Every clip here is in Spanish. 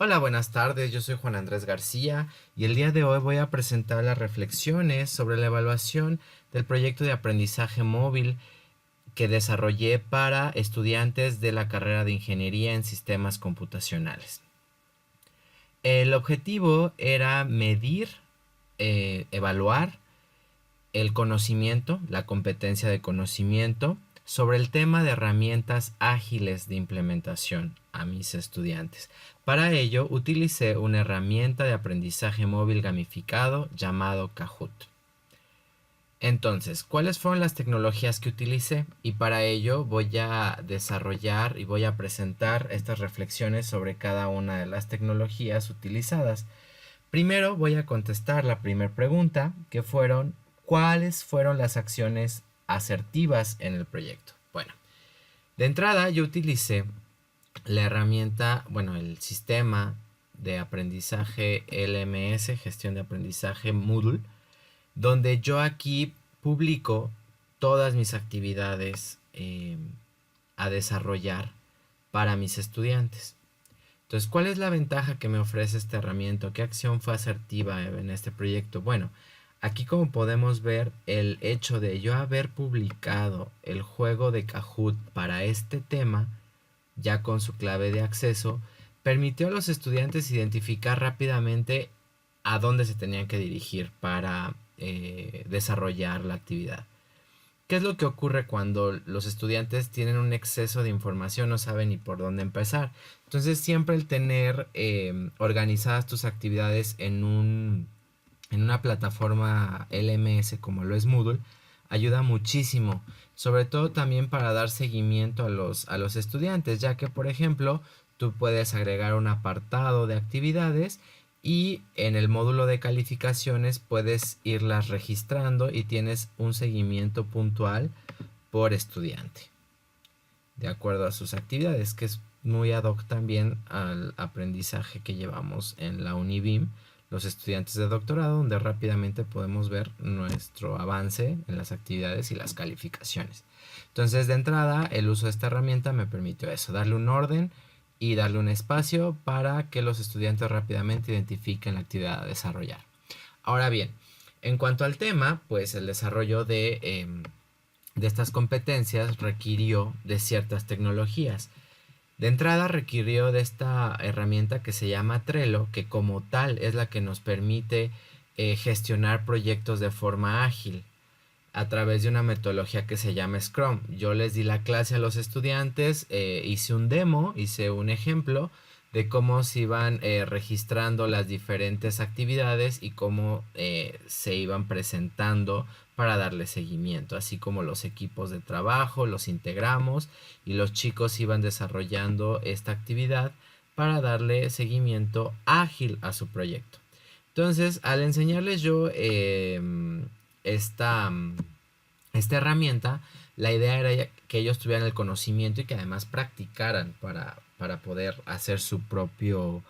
Hola, buenas tardes, yo soy Juan Andrés García y el día de hoy voy a presentar las reflexiones sobre la evaluación del proyecto de aprendizaje móvil que desarrollé para estudiantes de la carrera de Ingeniería en Sistemas Computacionales. El objetivo era medir, evaluar el conocimiento, la competencia de conocimiento sobre el tema de herramientas ágiles de implementación a mis estudiantes. Para ello utilicé una herramienta de aprendizaje móvil gamificado llamado Kahoot. Entonces, ¿cuáles fueron las tecnologías que utilicé? Y para ello voy a desarrollar y voy a presentar estas reflexiones sobre cada una de las tecnologías utilizadas. Primero voy a contestar la primera pregunta, que fueron ¿cuáles fueron las acciones asertivas en el proyecto? Bueno, de entrada yo utilicé la herramienta, bueno, el sistema de aprendizaje LMS, gestión de aprendizaje Moodle, donde yo aquí publico todas mis actividades a desarrollar para mis estudiantes. Entonces, ¿cuál es la ventaja que me ofrece esta herramienta? ¿Qué acción fue asertiva en este proyecto? Bueno, aquí como podemos ver, el hecho de yo haber publicado el juego de Kahoot para este tema, ya con su clave de acceso, permitió a los estudiantes identificar rápidamente a dónde se tenían que dirigir para desarrollar la actividad. ¿Qué es lo que ocurre cuando los estudiantes tienen un exceso de información, no saben ni por dónde empezar? Entonces siempre el tener organizadas tus actividades en una plataforma LMS como lo es Moodle ayuda muchísimo, sobre todo también para dar seguimiento a los estudiantes, ya que por ejemplo tú puedes agregar un apartado de actividades y en el módulo de calificaciones puedes irlas registrando y tienes un seguimiento puntual por estudiante, de acuerdo a sus actividades, que es muy ad hoc también al aprendizaje que llevamos en la Univim, los estudiantes de doctorado, donde rápidamente podemos ver nuestro avance en las actividades y las calificaciones. Entonces, de entrada, el uso de esta herramienta me permitió eso, darle un orden y darle un espacio para que los estudiantes rápidamente identifiquen la actividad a desarrollar. Ahora bien, en cuanto al tema, pues el desarrollo de estas competencias requirió de ciertas tecnologías. De entrada requirió de esta herramienta que se llama Trello, que como tal es la que nos permite gestionar proyectos de forma ágil a través de una metodología que se llama Scrum. Yo les di la clase a los estudiantes, hice un demo, hice un ejemplo de cómo se iban registrando las diferentes actividades y cómo se iban presentando para darle seguimiento, así como los equipos de trabajo, los integramos y los chicos iban desarrollando esta actividad para darle seguimiento ágil a su proyecto. Entonces, al enseñarles yo esta, esta herramienta, la idea era que ellos tuvieran el conocimiento y que además practicaran para poder hacer su propio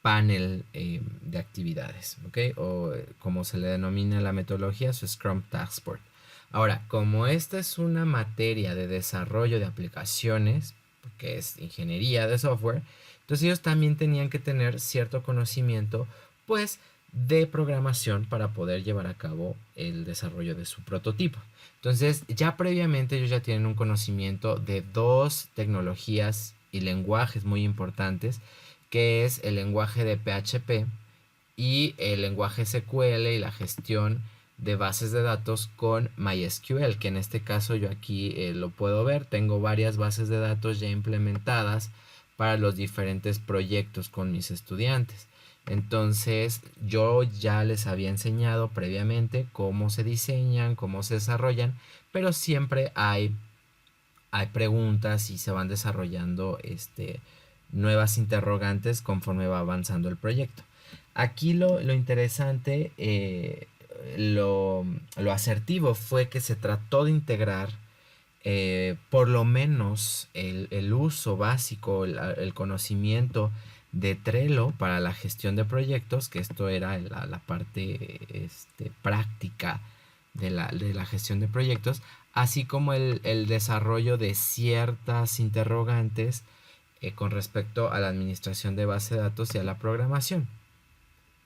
panel de actividades, ¿ok? O como se le denomina en la metodología, su Scrum Task Board. Ahora, como esta es una materia de desarrollo de aplicaciones, que es ingeniería de software, entonces ellos también tenían que tener cierto conocimiento, pues, de programación para poder llevar a cabo el desarrollo de su prototipo. Entonces, ya previamente ellos ya tienen un conocimiento de dos tecnologías y lenguajes muy importantes, que es el lenguaje de PHP y el lenguaje SQL y la gestión de bases de datos con MySQL, que en este caso yo aquí lo puedo ver, tengo varias bases de datos ya implementadas para los diferentes proyectos con mis estudiantes. Entonces yo ya les había enseñado previamente cómo se diseñan, cómo se desarrollan, pero siempre hay preguntas y se van desarrollando nuevas interrogantes conforme va avanzando el proyecto. Aquí lo interesante, lo asertivo fue que se trató de integrar por lo menos el uso básico, el conocimiento de Trello para la gestión de proyectos, que esto era la parte práctica de la gestión de proyectos, así como el desarrollo de ciertas interrogantes con respecto a la administración de base de datos y a la programación.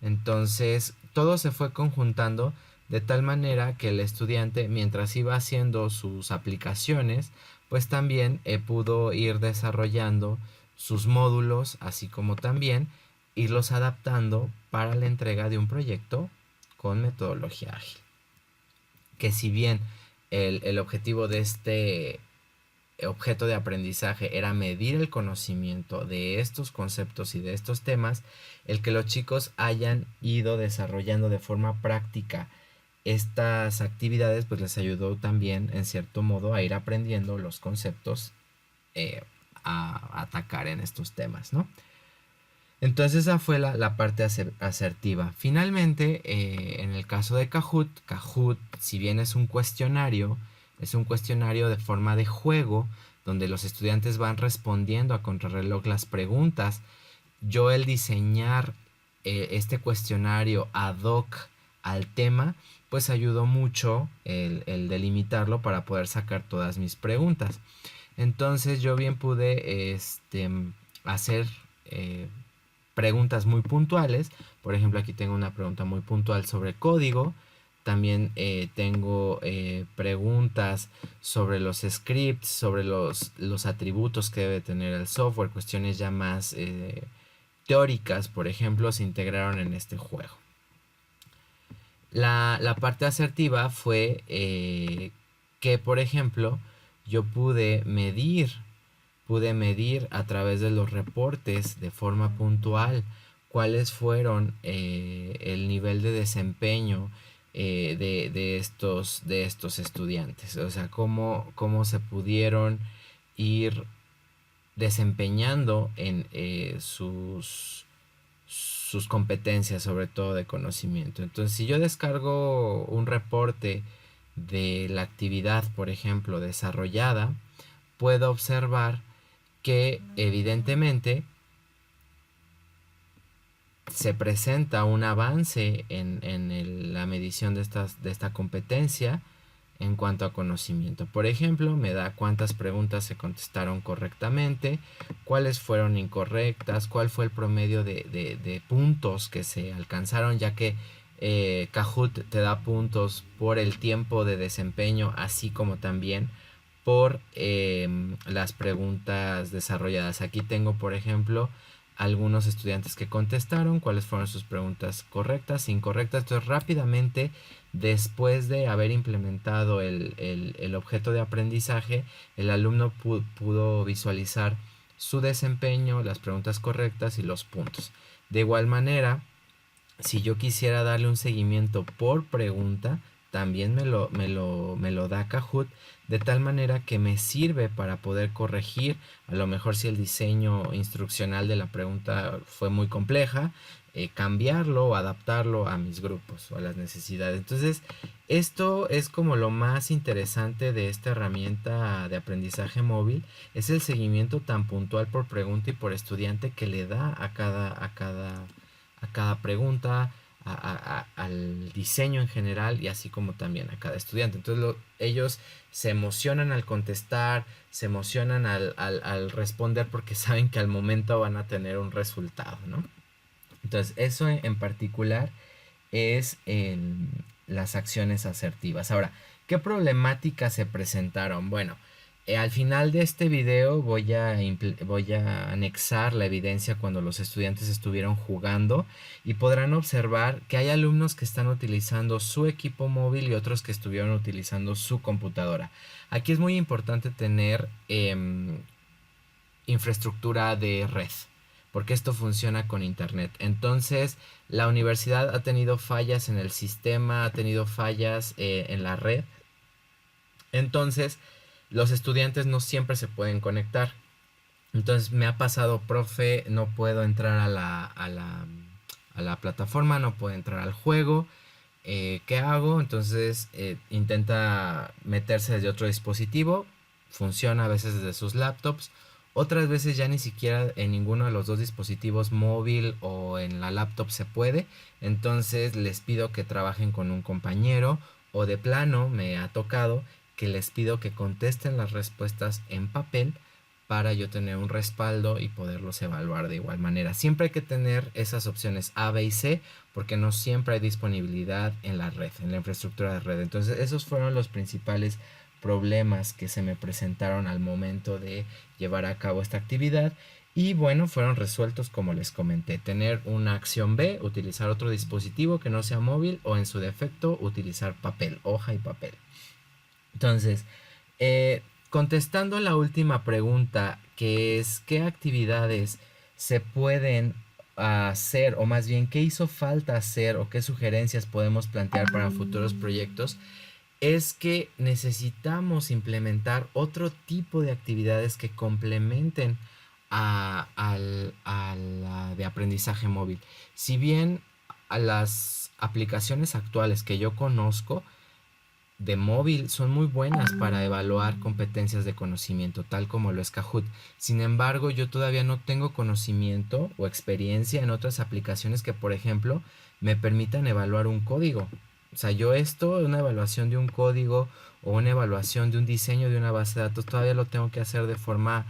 Entonces, todo se fue conjuntando de tal manera que el estudiante, mientras iba haciendo sus aplicaciones, pues también pudo ir desarrollando sus módulos, así como también irlos adaptando para la entrega de un proyecto con metodología ágil. Que si bien el objetivo de este objeto de aprendizaje era medir el conocimiento de estos conceptos y de estos temas, el que los chicos hayan ido desarrollando de forma práctica estas actividades, pues les ayudó también en cierto modo a ir aprendiendo los conceptos a atacar en estos temas, ¿no? Entonces esa fue la parte asertiva. Finalmente, en el caso de Kahoot, si bien es un cuestionario de forma de juego, donde los estudiantes van respondiendo a contrarreloj las preguntas. Yo el diseñar este cuestionario ad hoc al tema, pues ayudó mucho el delimitarlo para poder sacar todas mis preguntas. Entonces yo bien pude hacer preguntas muy puntuales. Por ejemplo, aquí tengo una pregunta muy puntual sobre código. También tengo preguntas sobre los scripts, sobre los atributos que debe tener el software, cuestiones ya más teóricas, por ejemplo, se integraron en este juego. La parte asertiva fue que, por ejemplo, yo pude medir a través de los reportes de forma puntual cuáles fueron el nivel de desempeño de estos estudiantes. O sea, cómo se pudieron ir desempeñando en sus competencias, sobre todo de conocimiento. Entonces, si yo descargo un reporte de la actividad, por ejemplo, desarrollada, puedo observar que evidentemente se presenta un avance en la medición de esta competencia en cuanto a conocimiento. Por ejemplo, me da cuántas preguntas se contestaron correctamente, cuáles fueron incorrectas, cuál fue el promedio de puntos que se alcanzaron, ya que Kahoot te da puntos por el tiempo de desempeño, así como también por las preguntas desarrolladas. Aquí tengo, por ejemplo, algunos estudiantes que contestaron, cuáles fueron sus preguntas correctas, incorrectas. Entonces, rápidamente, después de haber implementado el objeto de aprendizaje, el alumno pudo visualizar su desempeño, las preguntas correctas y los puntos. De igual manera, si yo quisiera darle un seguimiento por pregunta, también me lo da Kahoot, de tal manera que me sirve para poder corregir, a lo mejor si el diseño instruccional de la pregunta fue muy compleja, cambiarlo o adaptarlo a mis grupos o a las necesidades. Entonces, esto es como lo más interesante de esta herramienta de aprendizaje móvil, es el seguimiento tan puntual por pregunta y por estudiante que le da a cada pregunta, al diseño en general y así como también a cada estudiante. Entonces ellos se emocionan al contestar, se emocionan al responder porque saben que al momento van a tener un resultado, ¿no? Entonces eso en particular es las acciones asertivas. Ahora, ¿qué problemáticas se presentaron? Bueno, al final de este video voy a anexar la evidencia cuando los estudiantes estuvieron jugando y podrán observar que hay alumnos que están utilizando su equipo móvil y otros que estuvieron utilizando su computadora. Aquí es muy importante tener infraestructura de red, porque esto funciona con internet. Entonces, la universidad ha tenido fallas en el sistema, ha tenido fallas en la red. Entonces, los estudiantes no siempre se pueden conectar. Entonces me ha pasado, profe, no puedo entrar a la plataforma, no puedo entrar al juego. ¿Qué hago? Entonces intenta meterse desde otro dispositivo. Funciona a veces desde sus laptops. Otras veces ya ni siquiera en ninguno de los dos dispositivos, móvil o en la laptop, se puede. Entonces les pido que trabajen con un compañero, o de plano me ha tocado que les pido que contesten las respuestas en papel para yo tener un respaldo y poderlos evaluar de igual manera. Siempre hay que tener esas opciones A, B y C, porque no siempre hay disponibilidad en la red, en la infraestructura de red. Entonces esos fueron los principales problemas que se me presentaron al momento de llevar a cabo esta actividad. Y bueno, fueron resueltos como les comenté. Tener una acción B, utilizar otro dispositivo que no sea móvil, o en su defecto utilizar papel, hoja y papel. Entonces, contestando la última pregunta, que es ¿qué actividades se pueden hacer, o más bien qué hizo falta hacer o qué sugerencias podemos plantear para futuros proyectos? Es que necesitamos implementar otro tipo de actividades que complementen a la de aprendizaje móvil. Si bien a las aplicaciones actuales que yo conozco de móvil son muy buenas para evaluar competencias de conocimiento, tal como lo es Kahoot. Sin embargo, yo todavía no tengo conocimiento o experiencia en otras aplicaciones que, por ejemplo, me permitan evaluar un código. O sea, yo esto, una evaluación de un código o una evaluación de un diseño de una base de datos, todavía lo tengo que hacer de forma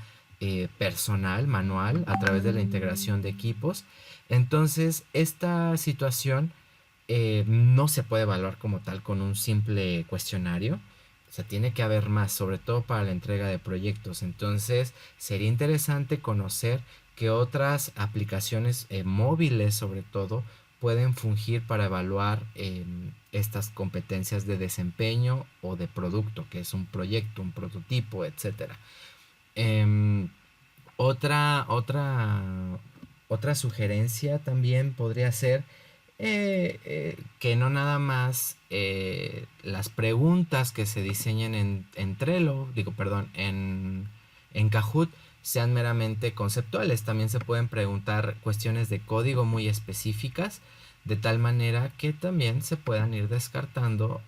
personal, manual, a través de la integración de equipos. Entonces, esta situación no se puede evaluar como tal con un simple cuestionario. O sea, tiene que haber más, sobre todo para la entrega de proyectos. Entonces, sería interesante conocer qué otras aplicaciones móviles, sobre todo, pueden fungir para evaluar estas competencias de desempeño o de producto, que es un proyecto, un prototipo, etcétera. Em, otra, otra, otra sugerencia también podría ser que no nada más las preguntas que se diseñen en Trello, digo, perdón, en Kahoot sean meramente conceptuales. También se pueden preguntar cuestiones de código muy específicas, de tal manera que también se puedan ir descartando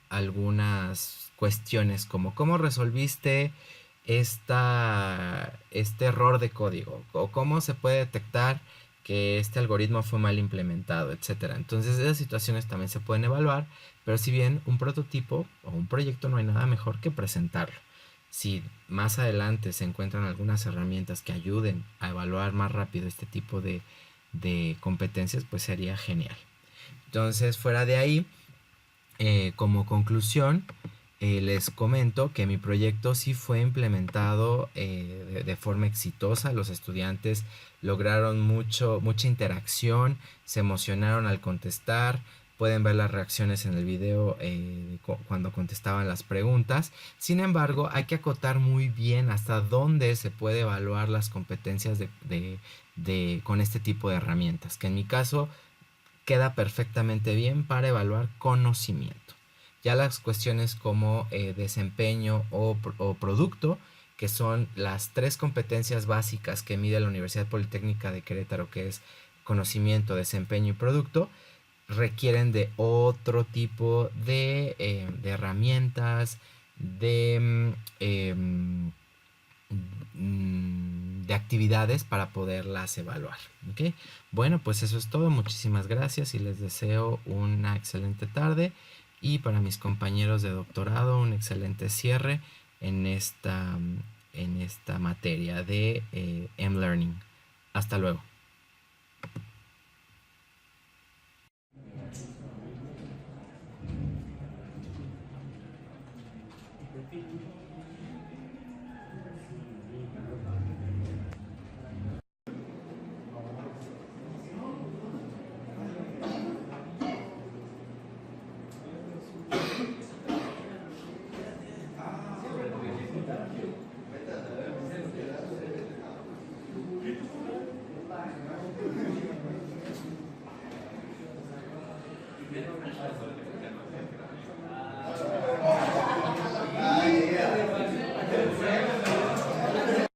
algunas cuestiones como cómo resolviste este error de código, o cómo se puede detectar que este algoritmo fue mal implementado, etcétera. Entonces esas situaciones también se pueden evaluar, pero si bien un prototipo o un proyecto no hay nada mejor que presentarlo. Si más adelante se encuentran algunas herramientas que ayuden a evaluar más rápido este tipo de competencias, pues sería genial. Entonces, fuera de ahí, como conclusión, les comento que mi proyecto sí fue implementado de forma exitosa. Los estudiantes lograron mucha interacción, se emocionaron al contestar. Pueden ver las reacciones en el video cuando contestaban las preguntas. Sin embargo, hay que acotar muy bien hasta dónde se puede evaluar las competencias con este tipo de herramientas, que en mi caso queda perfectamente bien para evaluar conocimiento. Ya las cuestiones como desempeño o producto, que son las tres competencias básicas que mide la Universidad Politécnica de Querétaro, que es conocimiento, desempeño y producto, requieren de otro tipo de herramientas, de actividades para poderlas evaluar. ¿Okay? Bueno, pues eso es todo. Muchísimas gracias y les deseo una excelente tarde, y para mis compañeros de doctorado un excelente cierre en esta materia de M-Learning. Hasta luego.